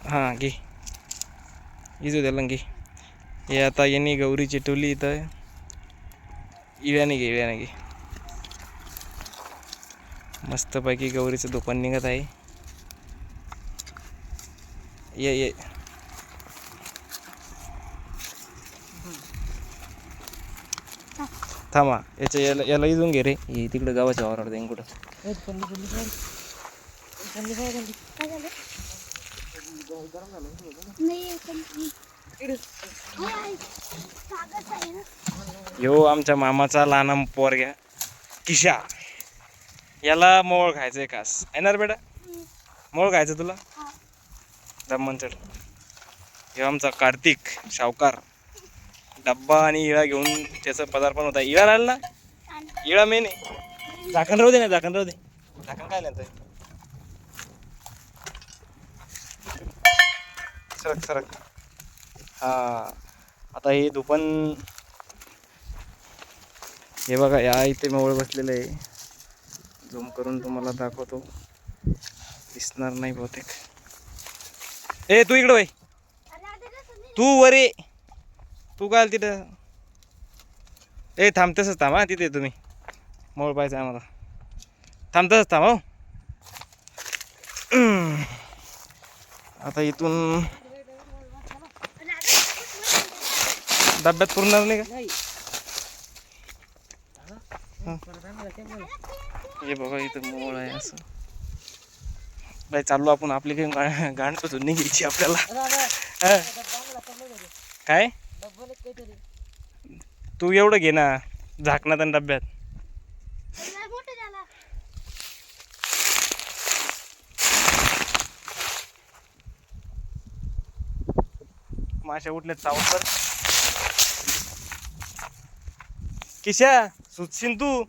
हां घे इजू त्याला घे. हे आता यांनी गौरी चिटवली इथं. इळ्याने घे. मस्तपैकी गौरीचं दुकान निघत आहे. ये थांबा याला इजून घे रे. हे तिकडं गावाच्या वावरावर जाईन कुठं. ह्यो आमच्या मामाचा लहान पोरग्या किशा. याला मोळ खायचंय खास. येणार बेटा मोळ खायचं तुला. दमन चढ. ह्यो आमचा कार्तिक सावकार डब्बा आणि इळा घेऊन त्याचं पदार्पण होता. इळा राहिला ना. इळा मेन आहे. झाकण राहू दे. झाकण काय नाही. सरक. हा आता हे दुकान हे बघा. या इथे मोळ बसलेलं आहे. झूम करून तुम्हाला दाखवतो. दिसणार नाही बहुतेक. ए तू इकडं वय. तू वरे तू काय तिथं. ए थांब तसंच थांब. हा तिथे तुम्ही मोळ पाहायचं आम्हाला. थांब तसंच थांब. हो आता इथून डब्यात पुरणार नाही का. हे बघा इथं मोळ आहे असं. बाई चाललो आपण. आपली काही गाण पसून नाही घ्यायची आपल्याला. काय तू एवढं घे ना झाकणात आणि डब्यात. माशा उठल्यात चावत. किशा सुटशील तू.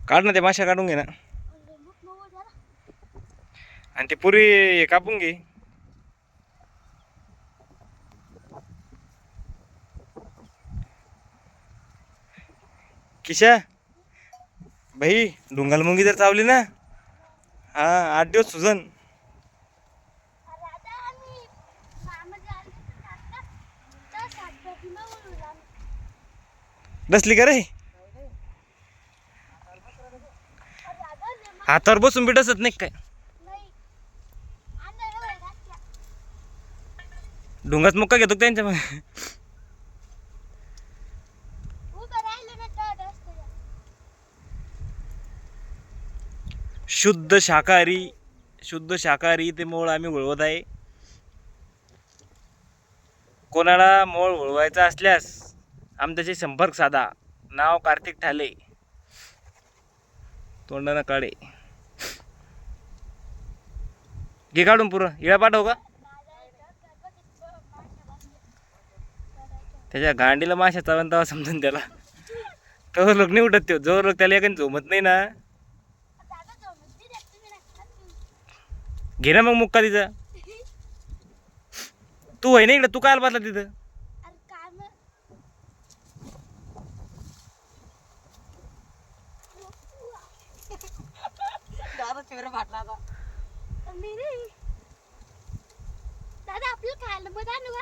काढ ना ते माशा काढून घे ना. आणि ते पुरी कापून घे. किशा भाई ढुंगाल मुंगी जर चावली ना. हा 8 दिवस सुजन. बसली का रे. हातावर बसून बी डसत नाही काय. ढुंगाच मुक्का घेतो त्यांच्या मग. शुद्ध शाकाहारी ते मोळ आम्ही वळवत आहे. कोणाला मोळ वळवायचा असल्यास आमच्याशी संपर्क साधा. नाव कार्तिक ठाले. तोंडाना काढे. घे काढून पुरं. इळा पाठव का. त्याच्या गांडीला माशा चावून तवा समजून त्याला. तवर लोक नाही उठत. तो जोर लोक त्याला एखादी झोमत नाही ना. घे ना मग मुक्का तिचा. तू होय ना इकडं. तू काय बसला तिथं. दादा आपल्याला खायला मत आणू का.